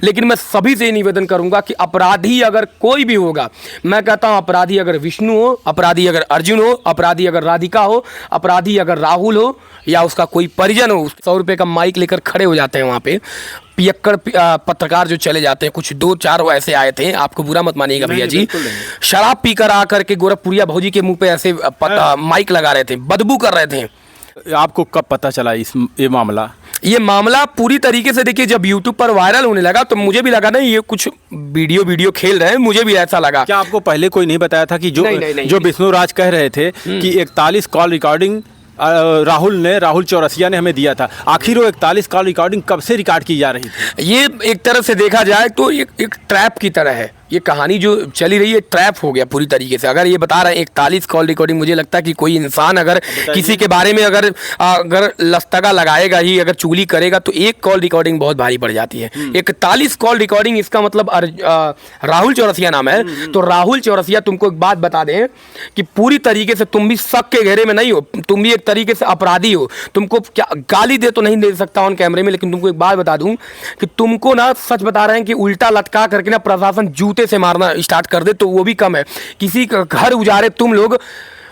लेकिन मैं सभी से निवेदन करूंगा कि अपराधी अगर कोई भी होगा, मैं कहता हूं अपराधी अगर विष्णु हो, अपराधी अगर अर्जुन हो, अपराधी अगर राधिका हो, अपराधी अगर राहुल हो या उसका कोई परिजन हो, 100 रुपये का माइक लेकर खड़े हो जाते हैं वहाँ पे। पियक्कड़ पत्रकार जो चले जाते हैं, कुछ 2-4 ऐसे आए थे, आपको बुरा मत मानिएगा भैया जी, शराब पीकर आकर के गोरखपुरिया भौजी के मुंह पे ऐसे माइक लगा रहे थे, बदबू कर रहे थे। आपको कब पता चला ये मामला पूरी तरीके से देखिए, जब YouTube पर वायरल होने लगा तो मुझे भी लगा ना ये कुछ वीडियो खेल रहे हैं, मुझे भी ऐसा लगा। क्या आपको पहले कोई नहीं बताया था कि जो विष्णु राज कह रहे थे कि 41 कॉल रिकॉर्डिंग राहुल चौरसिया ने हमें दिया था, आखिर वो 41 कॉल रिकॉर्डिंग कब से रिकॉर्ड की जा रही थी? ये एक तरह से देखा जाए तो एक ट्रैप की तरह है। ये कहानी जो चली रही है ट्रैप हो गया पूरी तरीके से। अगर ये बता रहे हैं 41 कॉल रिकॉर्डिंग, मुझे लगता है कि कोई इंसान अगर किसी के बारे में अगर लस्तगा लगाएगा ही, अगर चुगली करेगा तो एक कॉल रिकॉर्डिंग बहुत भारी पड़ जाती है। 41 कॉल रिकॉर्डिंग, इसका मतलब राहुल चौरसिया नाम है। तो राहुल चौरसिया, तुमको एक बात बता दें कि पूरी तरीके से तुम भी शक के घेरे में नहीं हो, तुम भी एक तरीके से अपराधी हो। तुमको क्या गाली दे तो नहीं दे सकता ऑन कैमरे में, लेकिन तुमको एक बात बता दूं कि तुमको ना, सच बता रहे हैं कि उल्टा लटका करके ना प्रशासन जूते से मारना स्टार्ट कर दे तो वो भी कम है। किसी का घर उजाड़े तुम लोग,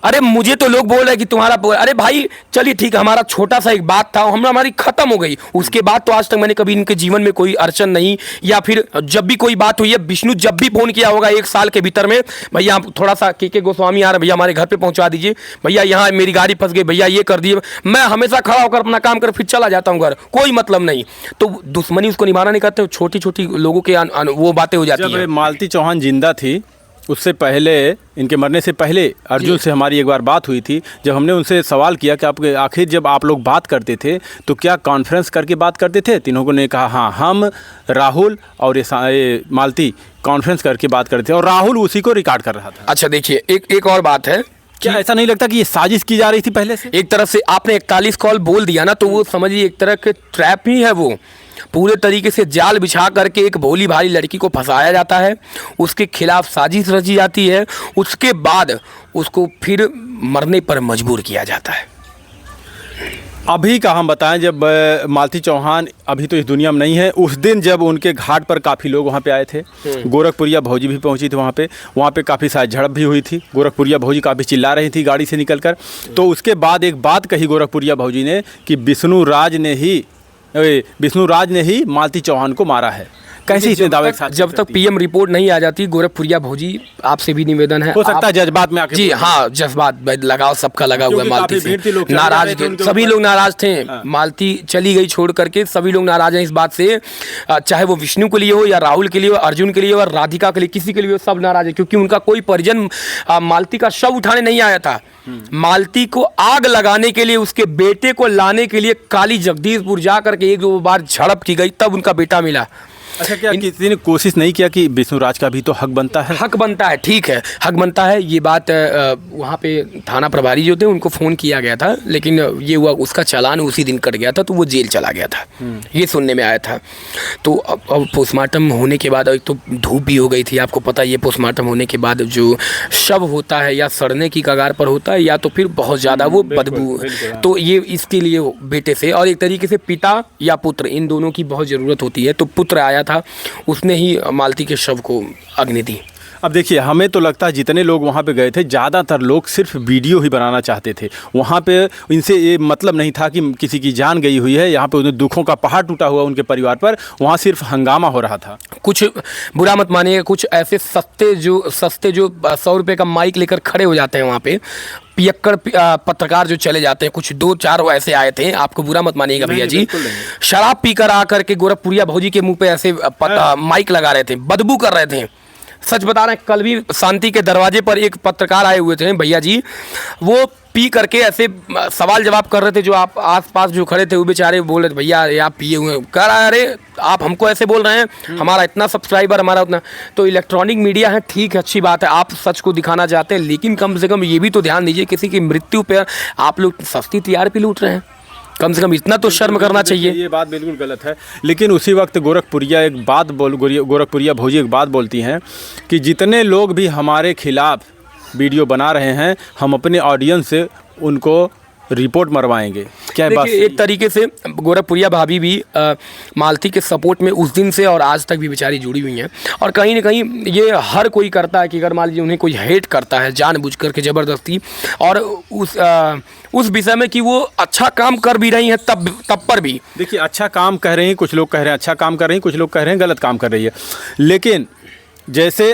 अरे मुझे तो लोग बोल रहे हैं कि तुम्हारा, अरे भाई चलिए ठीक है, हमारा छोटा सा एक बात था, हमारी खत्म हो गई। उसके बाद तो आज तक मैंने कभी इनके जीवन में कोई अड़चन नहीं, या फिर जब भी कोई बात हुई है, विष्णु जब भी फोन किया होगा 1 साल के भीतर में, भैया आप थोड़ा सा के गोस्वामी आ रहे, भैया हमारे घर पे पहुंचा दीजिए, भैया यहाँ मेरी गाड़ी फंस गई, भैया ये कर दिए, मैं हमेशा खड़ा होकर अपना काम कर फिर चला जाता हूँ घर, कोई मतलब नहीं। तो दुश्मनी उसको निभाना नहीं करते, छोटी छोटी लोगों के वो बातें हो जाती है। मालती चौहान जिंदा थी, उससे पहले, इनके मरने से पहले अर्जुन से हमारी एक बार बात हुई थी। जब हमने उनसे सवाल किया कि आपके आखिर जब आप लोग बात करते थे तो क्या कॉन्फ्रेंस करके बात करते थे? तीनों ने कहा हाँ, हम, राहुल और ये मालती कॉन्फ्रेंस करके बात करते थे और राहुल उसी को रिकॉर्ड कर रहा था। अच्छा देखिए, एक और बात है, क्या ऐसा नहीं लगता कि ये साजिश की जा रही थी पहले से? एक तरफ से आपने 41 कॉल बोल दिया ना, तो वो समझिए एक तरह के ट्रैप ही है। वो पूरे तरीके से जाल बिछा करके एक भोली भाली लड़की को फंसाया जाता है, उसके खिलाफ साजिश रची जाती है, उसके बाद उसको फिर मरने पर मजबूर किया जाता है। अभी का हम बताएं, जब मालती चौहान अभी तो इस दुनिया में नहीं है, उस दिन जब उनके घाट पर काफ़ी लोग वहाँ पे आए थे, गोरखपुरिया भौजी भी पहुँची थी वहाँ पे काफ़ी सारी झड़प भी हुई थी। गोरखपुरिया भौजी काफ़ी चिल्ला रही थी गाड़ी से निकलकर। तो उसके बाद एक बात कही गोरखपुरिया भौजी ने कि विष्णु राज ने ही मालती चौहान को मारा है। कैसे इतने दावे के साथ? जब तक पीएम रिपोर्ट नहीं आ जाती, गोरखपुरिया भौजी आपसे भी निवेदन है, हो सकता है जज्बात में आके, जी हाँ, जज्बात लगाओ, सबका लगा हुआ है। मालती से नाराज थे, सभी लोग नाराज थे। मालती चली गई छोड़ करके, सभी लोग नाराज हैं इस बात से, चाहे वो विष्णु के लिए हो या राहुल के लिए हो, अर्जुन के लिए हो, राधिका के लिए, किसी के लिए हो, सब नाराज है, क्योंकि उनका कोई परिजन मालती का शव उठाने नहीं आया था। मालती को आग लगाने के लिए, उसके बेटे को लाने के लिए काली जगदीशपुर जा करके 1-2 बार झड़प की गई, तब उनका बेटा मिला। अच्छा, क्या किसी ने कोशिश नहीं किया कि विष्णु राज का भी तो हक बनता है? हक बनता है, ठीक है, हक बनता है। ये बात वहाँ पे थाना प्रभारी जो थे उनको फ़ोन किया गया था, लेकिन ये हुआ, उसका चालान उसी दिन कट गया था, तो वो जेल चला गया था, ये सुनने में आया था। तो अब पोस्टमार्टम होने के बाद, एक तो धूप भी हो गई थी, आपको पता है, ये पोस्टमार्टम होने के बाद जो शव होता है या सड़ने की कगार पर होता है, या तो फिर बहुत ज़्यादा वो बदबू, तो ये इसके लिए बेटे से और एक तरीके से पिता या पुत्र, इन दोनों की बहुत ज़रूरत होती है। तो पुत्र आया था, उसने ही मालती के शव को अग्नि दी। अब देखिए, हमें तो लगता है जितने लोग वहाँ पे गए थे, ज़्यादातर लोग सिर्फ वीडियो ही बनाना चाहते थे। वहाँ पे इनसे ये मतलब नहीं था कि किसी की जान गई हुई है, यहाँ पे उन्हें दुखों का पहाड़ टूटा हुआ उनके परिवार पर, वहाँ सिर्फ हंगामा हो रहा था। कुछ बुरा मत मानिएगा, कुछ ऐसे सस्ते जो 100 रुपये का माइक लेकर खड़े हो जाते हैं वहाँ पे, पियक्कड़ पत्रकार जो चले जाते हैं, कुछ 2-4 ऐसे आए थे, आपको बुरा मत मानिएगा भैया जी, शराब पीकर आकर के गोरखपुरिया भौजी के मुंह पे ऐसे माइक लगा रहे थे, बदबू कर रहे थे। सच बता रहे हैं, कल भी शांति के दरवाजे पर एक पत्रकार आए हुए थे भैया जी, वो पी करके ऐसे सवाल जवाब कर रहे थे, जो आप आसपास जो खड़े थे वो बेचारे बोल रहे थे, भैया आप पिए हुए, कह रहा है अरे आप हमको ऐसे बोल रहे हैं, हमारा इतना सब्सक्राइबर, हमारा उतना। तो इलेक्ट्रॉनिक मीडिया है, ठीक है, अच्छी बात है, आप सच को दिखाना चाहते हैं, लेकिन कम से कम ये भी तो ध्यान दीजिए, किसी की मृत्यु पर आप लोग सस्ती टीआरपी लूट रहे हैं, कम से कम इतना तो शर्म करना चाहिए। ये बात बिल्कुल गलत है। लेकिन उसी वक्त गोरखपुरिया भौजी एक बात बोलती हैं कि जितने लोग भी हमारे खिलाफ वीडियो बना रहे हैं, हम अपने ऑडियंस से उनको रिपोर्ट मरवाएंगे। क्या बात? देखिए एक तरीके से गोरखपुरिया भाभी भी मालती के सपोर्ट में उस दिन से और आज तक भी बेचारी जुड़ी हुई हैं। और कहीं ना कहीं ये हर कोई करता है कि अगर मान लीजिए उन्हें कोई हेट करता है जानबूझ कर के ज़बरदस्ती, और उस विषय में कि वो अच्छा काम कर भी रही हैं तब पर भी। देखिए अच्छा काम कह रही हैं, कुछ लोग कह रहे हैं अच्छा काम कर रही हैं, कुछ लोग कह रहे हैं गलत काम कर रही है। लेकिन जैसे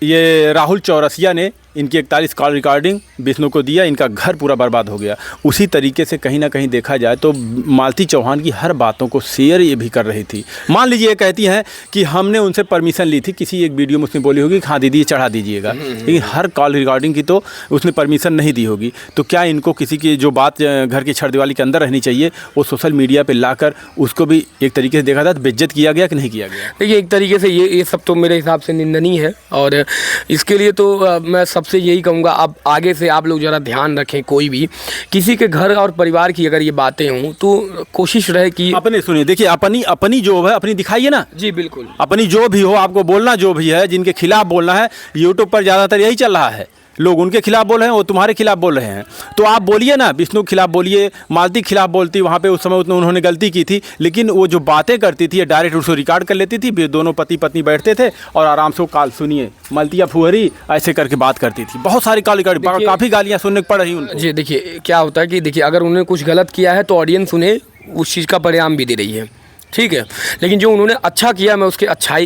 ये राहुल चौरसिया ने इनकी 41 कॉल रिकॉर्डिंग विष्णु को दिया, इनका घर पूरा बर्बाद हो गया। उसी तरीके से कहीं ना कहीं देखा जाए तो मालती चौहान की हर बातों को शेयर ये भी कर रही थी। मान लीजिए ये कहती हैं कि हमने उनसे परमिशन ली थी, किसी एक वीडियो में उसने बोली होगी कि हाँ दीदी ये चढ़ा दीजिएगा, लेकिन हर कॉल रिकॉर्डिंग की तो उसने परमिशन नहीं दी होगी। तो क्या इनको किसी की जो बात घर की छड़ दीवाली के अंदर रहनी चाहिए वो सोशल मीडिया पर लाकर उसको भी एक तरीके से देखा था बेइज्जत किया गया कि नहीं किया गया? देखिए एक तरीके से ये सब तो मेरे हिसाब से निंदनीय है, और इसके लिए तो मैं सबसे यही कहूँगा अब आगे से आप लोग ज़रा ध्यान रखें। कोई भी किसी के घर और परिवार की अगर ये बातें हों तो कोशिश रहे कि अपने सुनिए। देखिए अपनी जो है अपनी दिखाइए ना। जी बिल्कुल, अपनी जो भी हो, आपको बोलना जो भी है, जिनके खिलाफ बोलना है, यूट्यूब पर ज़्यादातर यही चल रहा है, लोग उनके खिलाफ बोल रहे हैं, वो तुम्हारे खिलाफ बोल रहे हैं। तो आप बोलिए ना, विष्णु के खिलाफ बोलिए, मालती के खिलाफ बोलती, वहाँ पे उस समय उन्होंने गलती की थी, लेकिन वो जो बातें करती थी डायरेक्ट उसको रिकॉर्ड कर लेती थी, फिर दोनों पति पत्नी बैठते थे और आराम से वो कॉल सुनिए मालतिया फुहरी ऐसे करके बात करती थी। बहुत सारी कॉल रिकॉर्ड, काफ़ी गालियाँ सुनने को पड़ रही उनको। जी देखिए क्या होता है कि देखिए अगर उन्होंने कुछ गलत किया है तो ऑडियंस उन्हें उस चीज़ का परिणाम भी दे रही है, ठीक है। लेकिन जो उन्होंने अच्छा किया, मैं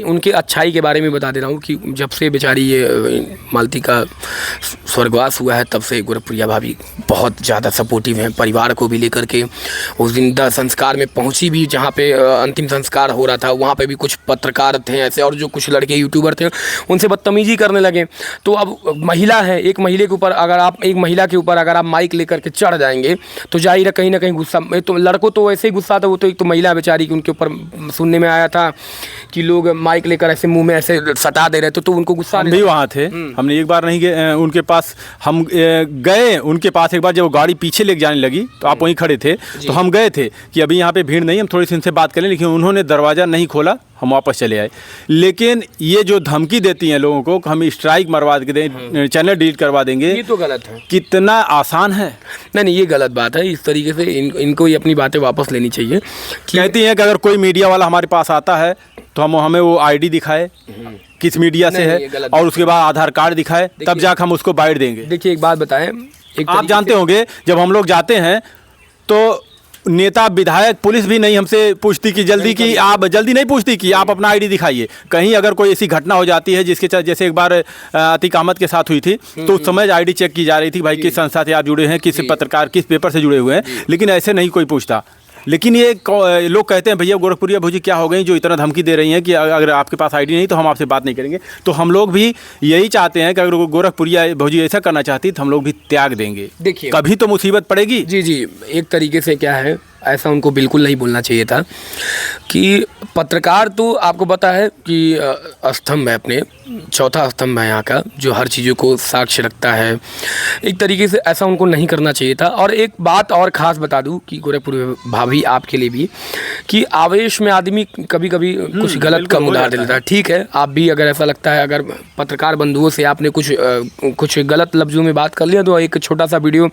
उनके अच्छाई के बारे में बता दे रहा हूँ कि जब से बेचारी ये मालती का स्वर्गवास हुआ है तब से गोरखपुरिया भाभी बहुत ज़्यादा सपोर्टिव हैं परिवार को भी लेकर के। उस दिन दाह संस्कार में पहुँची भी, जहाँ पे अंतिम संस्कार हो रहा था, वहाँ पे भी कुछ पत्रकार थे ऐसे और जो कुछ लड़के यूट्यूबर थे उनसे बदतमीजी करने लगे। तो अब महिला है, एक महिला के ऊपर अगर आप माइक लेकर के चढ़ जाएंगे तो जाहिर है कहीं ना कहीं गुस्सा, तो लड़कों तो वैसे ही गुस्सा था, वो तो एक तो महिला बेचारी की उनके ऊपर सुनने में आया था कि लोग माइक लेकर ऐसे मुंह में ऐसे सटा दे रहे थे, तो उनको गुस्सा। हम भी वहाँ थे, हमने एक बार नहीं गए उनके पास, हम गए उनके पास एक बार जब वो गाड़ी पीछे लेके जाने लगी तो आप वहीं खड़े थे, तो हम गए थे कि अभी यहाँ पे भीड़ नहीं, हम थोड़ी सी इनसे बात करें, लेकिन उन्होंने दरवाज़ा नहीं खोला, हम वापस चले आए। लेकिन ये जो धमकी देती हैं लोगों को, हम स्ट्राइक मरवा दें, चैनल डिलीट करवा देंगे, ये तो गलत है। कितना आसान है। नहीं ये गलत बात है। इस तरीके से इनको ये अपनी बातें वापस लेनी चाहिए। कहती हैं कि अगर कोई मीडिया वाला हमारे पास आता है तो हमें वो आईडी दिखाए किस मीडिया से है, और उसके बाद आधार कार्ड दिखाए, तब जाकर हम उसको बाइट देंगे। देखिए एक बात बताएं, आप जानते होंगे जब हम लोग जाते हैं तो नेता विधायक पुलिस भी नहीं हमसे पूछती कि जल्दी नहीं पूछती कि आप अपना आईडी दिखाइए। कहीं अगर कोई ऐसी घटना हो जाती है जिसके जैसे एक बार अतीक अहमद के साथ हुई थी, तो उस समय आईडी चेक की जा रही थी, भाई किस संस्था से आप जुड़े हैं, किस पत्रकार किस पेपर से जुड़े हुए हैं, लेकिन ऐसे नहीं कोई पूछता। लेकिन ये लोग कहते हैं भैया गोरखपुरिया भौजी क्या हो गई जो इतना धमकी दे रही हैं कि अगर आपके पास आईडी नहीं तो हम आपसे बात नहीं करेंगे। तो हम लोग भी यही चाहते हैं कि अगर गोरखपुरिया भौजी ऐसा करना चाहती तो हम लोग भी त्याग देंगे। देखिए कभी तो मुसीबत पड़ेगी। जी एक तरीके से क्या है, ऐसा उनको बिल्कुल नहीं बोलना चाहिए था कि पत्रकार तो आपको पता है कि स्तंभ है, अपने चौथा स्तंभ है यहाँ का, जो हर चीज़ों को साक्ष्य रखता है। एक तरीके से ऐसा उनको नहीं करना चाहिए था। और एक बात और ख़ास बता दूँ कि गोरखपुर भाभी आपके लिए भी, कि आवेश में आदमी कभी कभी कुछ गलत कम उधार दे देता है। ठीक है, आप भी अगर ऐसा लगता है, अगर पत्रकार बंधुओं से आपने कुछ गलत लफ्ज़ों में बात कर लिया तो एक छोटा सा वीडियो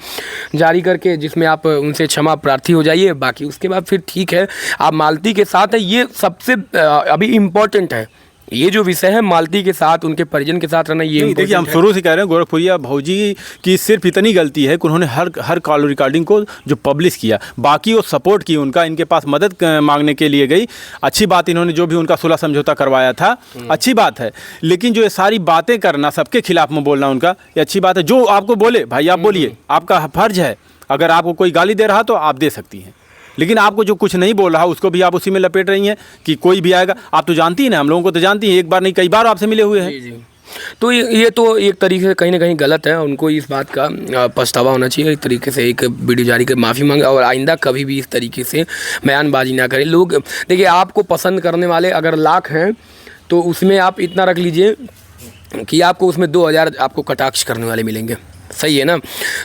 जारी करके जिसमें आप उनसे क्षमा प्रार्थी हो जाइए। बाकी उसके बाद फिर ठीक है, आप मालती के साथ है, ये सबसे अभी इम्पोर्टेंट है। ये जो विषय है मालती के साथ, उनके परिजन के साथ रहना, ये देखिए हम शुरू से कह रहे हैं गोरखपुरिया भौजी की सिर्फ इतनी गलती है कि उन्होंने हर कॉल रिकॉर्डिंग को जो पब्लिश किया, बाकी वो सपोर्ट की, उनका इनके पास मदद मांगने के लिए गई। अच्छी बात, इन्होंने जो भी उनका सुलह समझौता करवाया था अच्छी बात है, लेकिन जो ये सारी बातें करना, सबके खिलाफ में बोलना उनका, ये अच्छी बात है। जो आपको बोले भाई आप बोलिए, आपका फर्ज है। अगर आपको कोई गाली दे रहा तो आप दे सकती हैं, लेकिन आपको जो कुछ नहीं बोल रहा उसको भी आप उसी में लपेट रही हैं कि कोई भी आएगा। आप तो जानती हैं ना, हम लोगों को तो जानती हैं, एक बार नहीं कई बार आपसे मिले हुए हैं। जी। तो ये तो एक तरीके से कहीं ना कहीं गलत है। उनको इस बात का पछतावा होना चाहिए। एक तरीके से एक वीडियो जारी कर माफ़ी मांगे और आइंदा कभी भी इस तरीके से बयानबाजी ना करें। लोग देखिए, आपको पसंद करने वाले अगर लाख हैं तो उसमें आप इतना रख लीजिए कि आपको उसमें 2000 आपको कटाक्ष करने वाले मिलेंगे। सही है ना?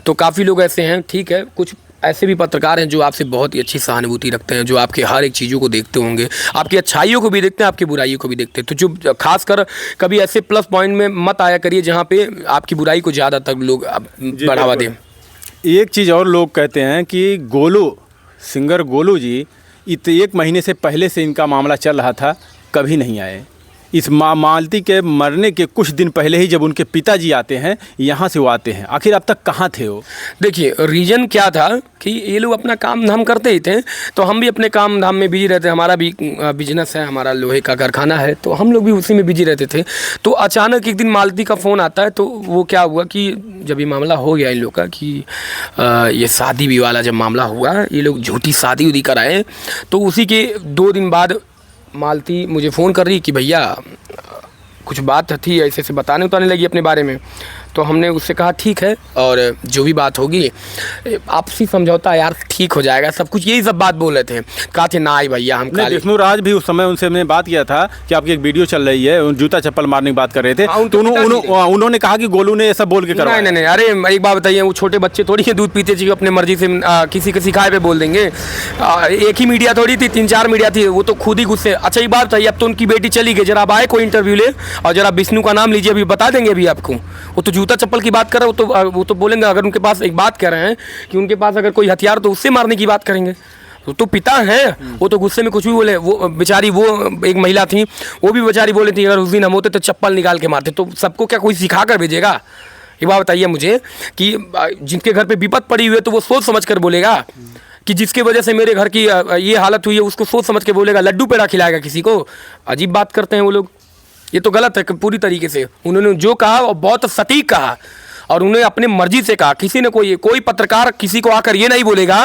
तो काफ़ी लोग ऐसे हैं, ठीक है। कुछ ऐसे भी पत्रकार हैं जो आपसे बहुत ही अच्छी सहानुभूति रखते हैं, जो आपके हर एक चीज़ों को देखते होंगे, आपकी अच्छाइयों को भी देखते हैं, आपकी बुराइयों को भी देखते हैं। तो जो खासकर कभी ऐसे प्लस पॉइंट में मत आया करिए जहाँ पे आपकी बुराई को ज़्यादातर लोग बढ़ावा दें। एक चीज़ और लोग कहते हैं कि गोलू, सिंगर गोलू जी, 1 महीने से पहले से इनका मामला चल रहा था, कभी नहीं आए। इस मालती के मरने के कुछ दिन पहले ही जब उनके पिताजी आते हैं, यहाँ से वो आते हैं। आखिर अब तक कहाँ थे वो? देखिए रीज़न क्या था कि ये लोग अपना काम धाम करते ही थे, तो हम भी अपने काम धाम में बिजी रहते। हमारा भी बिजनेस है, हमारा लोहे का कारखाना है, तो हम लोग भी उसी में बिजी रहते थे। तो अचानक एक दिन मालती का फ़ोन आता है। तो वो क्या हुआ कि जब ये मामला हो गया इन लोग का कि ये शादी भी वाला जब मामला हुआ, ये लोग झूठी शादी उदी कराए, तो उसी के 2 दिन बाद मालती मुझे फ़ोन कर रही कि भैया कुछ बात थी, ऐसे ऐसे बताने लगी अपने बारे में। तो हमने उससे कहा ठीक है, और जो भी बात होगी आपसी समझौता यार ठीक हो जाएगा, सब कुछ यही सब बात बोल रहे थे। कहा थे ना भैया हम काले। विष्णु राज भी उस समय उनसे मैंने बात किया था कि आपकी एक वीडियो चल रही है, जूता चप्पल मारने की बात कर रहे थे। तो उन्होंने कहा कि गोलू ने ऐसा बोल के करा। नहीं, अरे एक बात बताइए, वो छोटे बच्चे थोड़ी है दूध पीते चाहिए अपने मर्जी से किसी के सिखाए पे बोल देंगे। एक ही मीडिया थोड़ी थी, 3-4 मीडिया थी, वो तो खुद ही गुस्से। अच्छा एक बात बताइए, अब तो उनकी बेटी चली गई, जरा आप आए कोई इंटरव्यू ले और जरा विष्णु का नाम लीजिए, अभी बता देंगे अभी आपको। वो तो जूता चप्पल की बात कर रहे हो, वो तो बोलेंगे। अगर उनके पास एक बात कह रहे हैं कि उनके पास अगर कोई हथियार तो उससे मारने की बात करेंगे। तो पिता हैं, वो तो गुस्से में कुछ भी बोले। वो बेचारी, वो एक महिला थी, वो भी बेचारी बोली थी अगर उस दिन हम होते तो चप्पल निकाल के मारते। तो सबको क्या कोई सिखा कर भेजेगा? ये बात बताइए मुझे कि जिनके घर पे विपत पड़ी हुई है तो वो सोच समझ कर बोलेगा कि जिसके वजह से मेरे घर की ये हालत हुई है, उसको सोच समझ के बोलेगा। लड्डू पेड़ा खिलाएगा किसी को? अजीब बात करते हैं वो लोग। ये तो गलत है पूरी तरीके से। उन्होंने जो कहा वो बहुत सटीक कहा, और उन्हें अपने मर्जी से कहा। किसी ने कोई पत्रकार किसी को आकर ये नहीं बोलेगा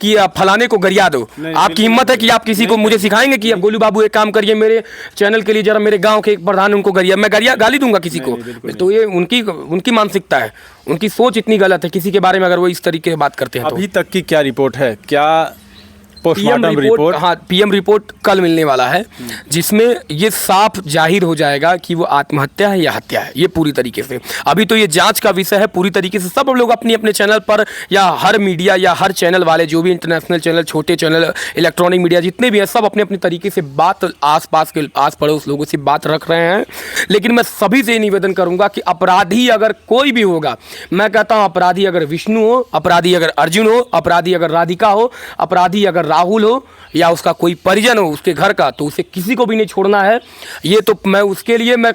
कि आप फलाने को गरिया दो। आपकी हिम्मत है कि आप किसी को मुझे सिखाएंगे कि अब गोलू बाबू एक काम करिए मेरे चैनल के लिए, जरा मेरे गांव के एक प्रधान उनको गरिया, मैं गाली दूंगा किसी को? तो ये उनकी मानसिकता है, उनकी सोच इतनी गलत है। किसी के बारे में अगर वो इस तरीके से बात करते हैं तो। अभी तक की क्या रिपोर्ट है? क्या पोस्टमार्टम रिपोर्ट? हाँ, पीएम रिपोर्ट कल मिलने वाला है, जिसमें ये साफ जाहिर हो जाएगा कि वो आत्महत्या है या हत्या है। ये पूरी तरीके से अभी तो ये जांच का विषय है। पूरी तरीके से सब लोग अपनी अपने चैनल पर, या हर मीडिया या हर चैनल वाले, जो भी इंटरनेशनल चैनल, छोटे चैनल, इलेक्ट्रॉनिक मीडिया जितने भी हैं, सब अपने अपने तरीके से बात आस पड़ोस लोगों से बात रख रहे हैं। लेकिन मैं सभी से निवेदन करूंगा कि अपराधी अगर कोई भी होगा, मैं कहता हूं अपराधी अगर विष्णु हो, अपराधी अगर अर्जुन हो, अपराधी अगर राधिका हो, अपराधी अगर राहुल हो, या उसका कोई परिजन हो उसके घर का, तो उसे किसी को भी नहीं छोड़ना है। ये तो मैं उसके लिए मैं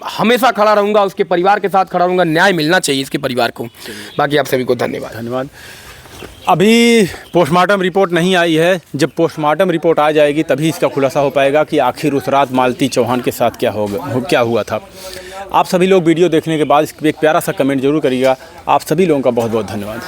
हमेशा खड़ा रहूंगा, उसके परिवार के साथ खड़ा रहूंगा। न्याय मिलना चाहिए इसके परिवार को। बाकी आप सभी को धन्यवाद। अभी पोस्टमार्टम रिपोर्ट नहीं आई है। जब पोस्टमार्टम रिपोर्ट आ जाएगी तभी इसका खुलासा हो पाएगा कि आखिर उस रात मालती चौहान के साथ क्या हुआ था। आप सभी लोग वीडियो देखने के बाद एक प्यारा सा कमेंट जरूर करिएगा। आप सभी लोगों का बहुत बहुत धन्यवाद।